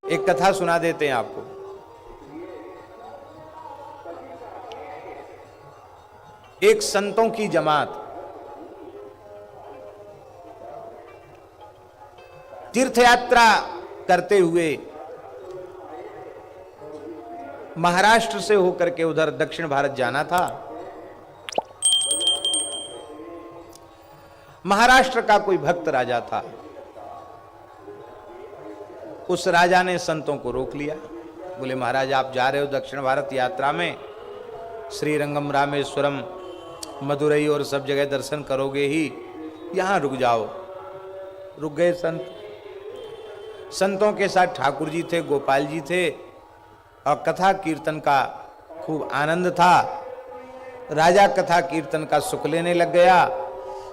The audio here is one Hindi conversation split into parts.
एक कथा सुना देते हैं आपको। एक संतों की जमात तीर्थ यात्रा करते हुए महाराष्ट्र से होकर के उधर दक्षिण भारत जाना था। महाराष्ट्र का कोई भक्त राजा था। उस राजा ने संतों को रोक लिया। बोले महाराज आप जा रहे हो दक्षिण भारत यात्रा में, श्रीरंगम रामेश्वरम मदुरई और सब जगह दर्शन करोगे ही, यहां रुक जाओ। रुक गए संत। संतों के साथ ठाकुर जी थे, गोपाल जी थे और कथा कीर्तन का खूब आनंद था। राजा कथा कीर्तन का सुख लेने लग गया।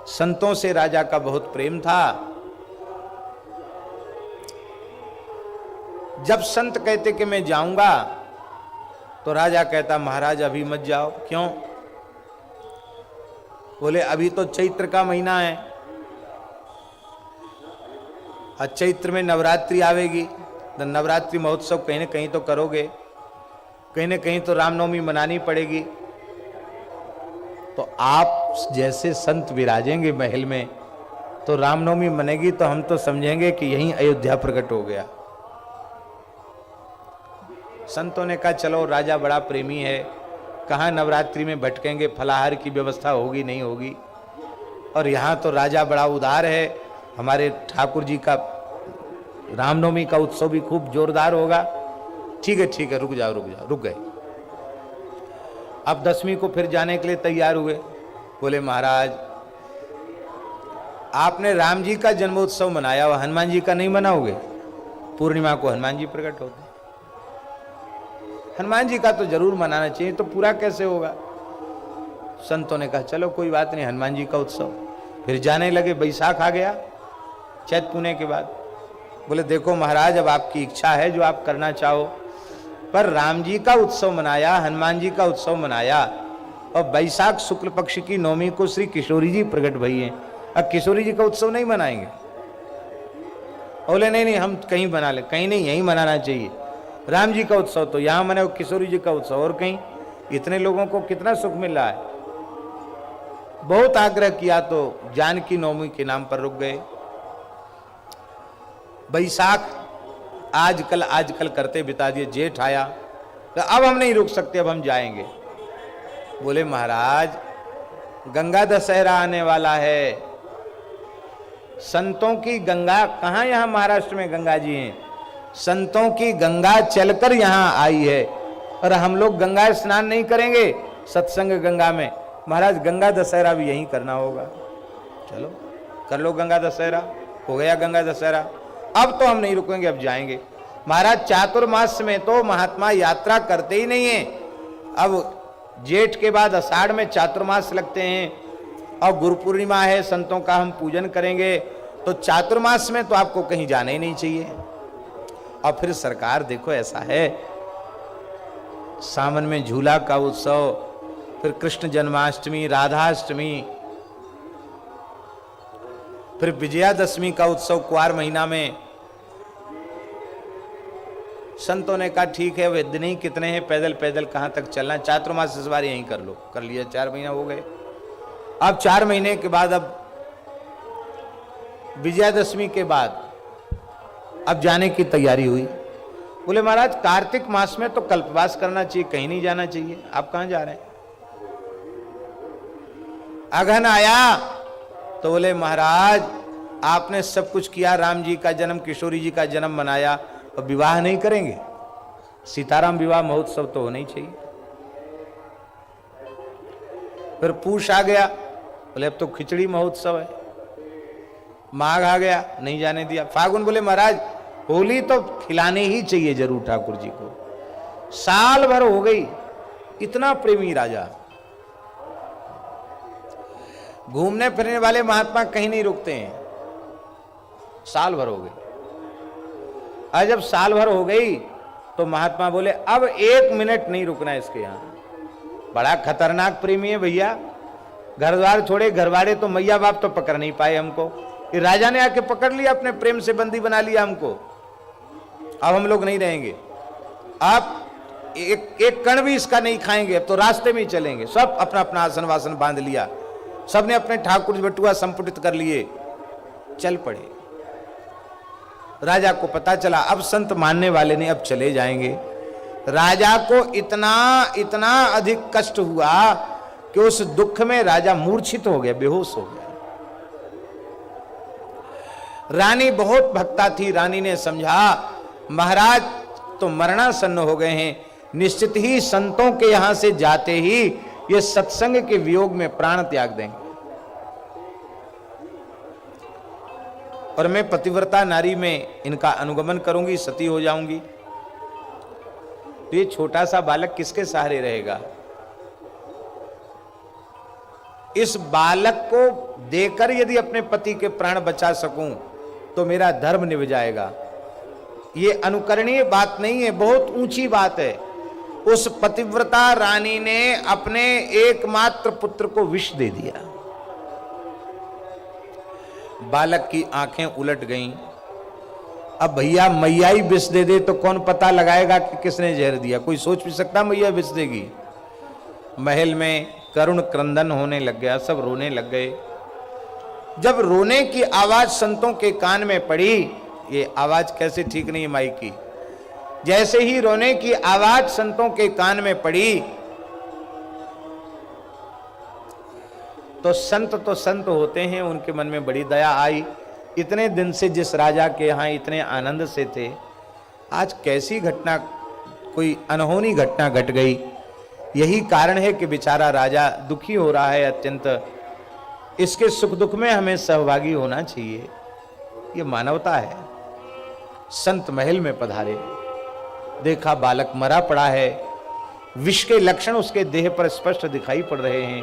संतों से राजा का बहुत प्रेम था। जब संत कहते कि मैं जाऊंगा तो राजा कहता महाराज अभी मत जाओ। क्यों? बोले अभी तो चैत्र का महीना है और चैत्र में नवरात्रि आवेगी, तो नवरात्रि महोत्सव कहीं ना कहीं तो करोगे, कहीं ना कहीं तो रामनवमी मनानी पड़ेगी। तो आप जैसे संत विराजेंगे महल में तो रामनवमी मनेगी तो हम तो समझेंगे कि यहीं अयोध्या प्रकट हो गया। संतों ने कहा चलो, राजा बड़ा प्रेमी है, कहाँ नवरात्रि में भटकेंगे, फलाहार की व्यवस्था होगी नहीं होगी, और यहाँ तो राजा बड़ा उदार है, हमारे ठाकुर जी का रामनवमी का उत्सव भी खूब जोरदार होगा। ठीक है रुक जाओ। रुक गए। अब दसवीं को फिर जाने के लिए तैयार हुए। बोले महाराज आपने राम जी का जन्मोत्सव मनाया, वह हनुमान जी का नहीं मनाओगे? पूर्णिमा को हनुमान जी प्रकट होते, हनुमान जी का तो जरूर मनाना चाहिए, तो पूरा कैसे होगा? संतों ने कहा चलो कोई बात नहीं, हनुमान जी का उत्सव। फिर जाने लगे। बैसाख आ गया, चैत पुणे के बाद। बोले देखो महाराज अब आपकी इच्छा है जो आप करना चाहो, पर राम जी का उत्सव मनाया, हनुमान जी का उत्सव मनाया, और बैसाख शुक्ल पक्ष की नवमी को श्री किशोरी जी प्रकट भई हैं, अब किशोरी जी का उत्सव नहीं मनाएंगे? बोले नहीं हम कहीं मना ले। कहीं नहीं, यहीं मनाना चाहिए। राम जी का उत्सव तो यहाँ मनाओ, किशोरी जी का उत्सव और कहीं। इतने लोगों को कितना सुख मिल रहा है। बहुत आग्रह किया तो जानकी नवमी के नाम पर रुक गए। बैसाख आजकल करते बिता दिए। जेठ आया तो अब हम नहीं रुक सकते, अब हम जाएंगे। बोले महाराज गंगा दशहरा आने वाला है, संतों की गंगा कहाँ, यहाँ महाराष्ट्र में गंगा जी हैं, संतों की गंगा चलकर यहाँ आई है, और हम लोग गंगा स्नान नहीं करेंगे सत्संग गंगा में। महाराज गंगा दशहरा भी यहीं करना होगा। चलो कर लो गंगा दशहरा। हो गया गंगा दशहरा। अब तो हम नहीं रुकेंगे, अब जाएंगे। महाराज चातुर्मास में तो महात्मा यात्रा करते ही नहीं है। अब जेठ के बाद आषाढ़ में चातुर्मास लगते हैं और गुरु पूर्णिमा है, संतों का हम पूजन करेंगे, तो चातुर्मास में तो आपको कहीं जाना ही नहीं चाहिए। और फिर सरकार देखो ऐसा है, सावन में झूला का उत्सव, फिर कृष्ण जन्माष्टमी, राधाष्टमी, फिर विजयादशमी का उत्सव कुआर महीना में। संतों ने कहा ठीक है, वेद नहीं कितने हैं, पैदल पैदल कहां तक चलना, चातुर्मास इस बार यहीं कर लो। कर लिया, 4 महीना हो गए। अब 4 महीने के बाद, अब विजयादशमी के बाद अब जाने की तैयारी हुई। बोले महाराज कार्तिक मास में तो कल्पवास करना चाहिए, कहीं नहीं जाना चाहिए, आप कहां जा रहे हैं? अगहन आया तो बोले महाराज आपने सब कुछ किया, राम जी का जन्म, किशोरी जी का जन्म मनाया, और विवाह नहीं करेंगे? सीताराम विवाह महोत्सव तो होना ही चाहिए। फिर पूष आ गया, बोले अब तो खिचड़ी महोत्सव है। माघ आ गया, नहीं जाने दिया। फागुन, बोले महाराज होली तो खिलाने ही चाहिए जरूर ठाकुर जी को। साल भर हो गई, इतना प्रेमी राजा। घूमने फिरने वाले महात्मा कहीं नहीं रुकते हैं। साल भर हो गई। आज जब साल भर हो गई तो महात्मा बोले अब 1 मिनट नहीं रुकना इसके यहां। बड़ा खतरनाक प्रेमी है भैया, घर द्वार छोड़े, घरवाड़े तो मैया बाप तो पकड़ नहीं पाए हमको, ये राजा ने आके पकड़ लिया, अपने प्रेम से बंदी बना लिया हमको। अब हम लोग नहीं रहेंगे, आप एक कण भी इसका नहीं खाएंगे, अब तो रास्ते में ही चलेंगे। सब अपना अपना आसन वासन बांध लिया, सबने अपने ठाकुर बटुआ संपुटित कर लिए, चल पड़े। राजा को पता चला अब संत मानने वाले नहीं, अब चले जाएंगे। राजा को इतना अधिक कष्ट हुआ कि उस दुख में राजा मूर्छित हो गया, बेहोश हो गया। रानी बहुत भक्ता थी, रानी ने समझा महाराज तो मरणासन्न हो गए हैं, निश्चित ही संतों के यहां से जाते ही ये सत्संग के वियोग में प्राण त्याग देंगे, और मैं पतिव्रता नारी में इनका अनुगमन करूंगी, सती हो जाऊंगी। तो ये छोटा सा बालक किसके सहारे रहेगा? इस बालक को देकर यदि अपने पति के प्राण बचा सकूं तो मेरा धर्म निभ जाएगा। ये अनुकरणीय बात नहीं है, बहुत ऊंची बात है। उस पतिव्रता रानी ने अपने एकमात्र पुत्र को विष दे दिया। बालक की आंखें उलट गईं। अब भैया मैया ही विष दे दे तो कौन पता लगाएगा कि किसने जहर दिया? कोई सोच भी सकता मैया विष देगी? महल में करुण क्रंदन होने लग गया, सब रोने लग गए। जब रोने की आवाज संतों के कान में पड़ी, ये आवाज कैसे ठीक नहीं माई की, जैसे ही रोने की आवाज संतों के कान में पड़ी तो संत होते हैं, उनके मन में बड़ी दया आई। इतने दिन से जिस राजा के यहाँ इतने आनंद से थे, आज कैसी घटना, कोई अनहोनी घटना घट गई। यही कारण है कि बेचारा राजा दुखी हो रहा है अत्यंत। इसके सुख दुख में हमें सहभागी होना चाहिए, ये मानवता है। संत महल में पधारे, देखा बालक मरा पड़ा है, विष के लक्षण उसके देह पर स्पष्ट दिखाई पड़ रहे हैं।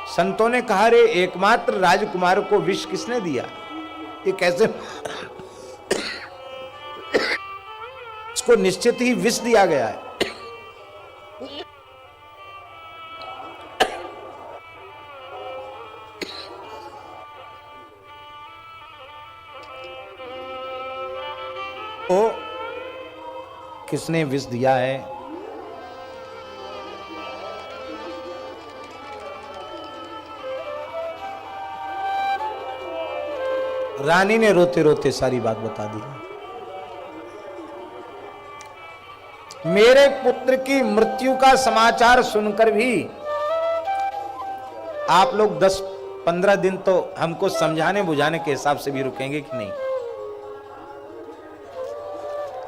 संतों ने कहा रे एकमात्र राजकुमार को विष किसने दिया? ये कैसे? इसको निश्चित ही विष दिया गया है। तो किसने विष दिया है? रानी ने रोते रोते सारी बात बता दी। मेरे पुत्र की मृत्यु का समाचार सुनकर भी आप लोग 10-15 दिन तो हमको समझाने बुझाने के हिसाब से भी रुकेंगे कि नहीं?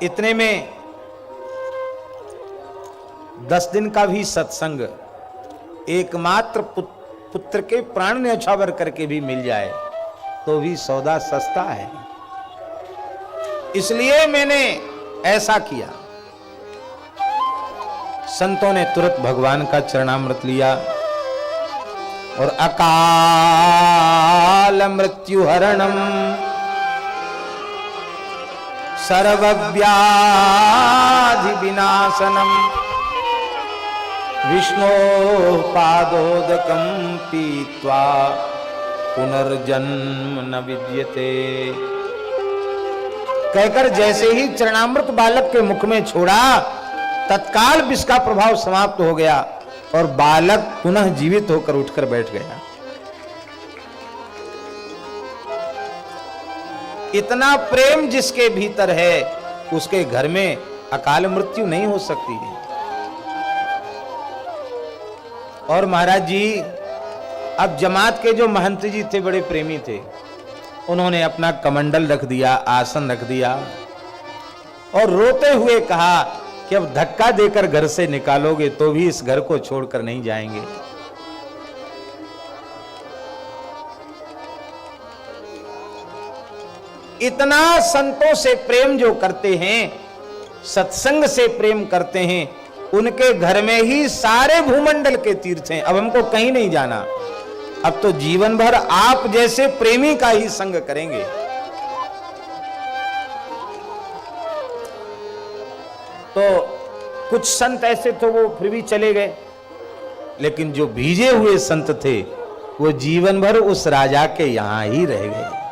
इतने में 10 दिन का भी सत्संग एकमात्र पुत्र के प्राण न्यौछावर करके भी मिल जाए तो भी सौदा सस्ता है। इसलिए मैंने ऐसा किया। संतों ने तुरंत भगवान का चरणामृत लिया और अकाल मृत्यु हरणम सर्वव्याधि विनाशनम विष्णो पादोदकम पीत्वा पुनर्जन्म न विद्यते कहकर जैसे ही चरणामृत बालक के मुख में छोड़ा, तत्काल विष का प्रभाव समाप्त हो गया और बालक पुनः जीवित होकर उठकर बैठ गया। इतना प्रेम जिसके भीतर है उसके घर में अकाल मृत्यु नहीं हो सकती है। और महाराज जी, अब जमात के जो महंत जी थे बड़े प्रेमी थे, उन्होंने अपना कमंडल रख दिया, आसन रख दिया और रोते हुए कहा कि अब धक्का देकर घर से निकालोगे तो भी इस घर को छोड़कर नहीं जाएंगे। इतना संतों से प्रेम जो करते हैं, सत्संग से प्रेम करते हैं, उनके घर में ही सारे भूमंडल के तीर्थ हैं। अब हमको कहीं नहीं जाना, अब तो जीवन भर आप जैसे प्रेमी का ही संग करेंगे। तो कुछ संत ऐसे थे वो फिर भी चले गए, लेकिन जो भीजे हुए संत थे वो जीवन भर उस राजा के यहां ही रह गए।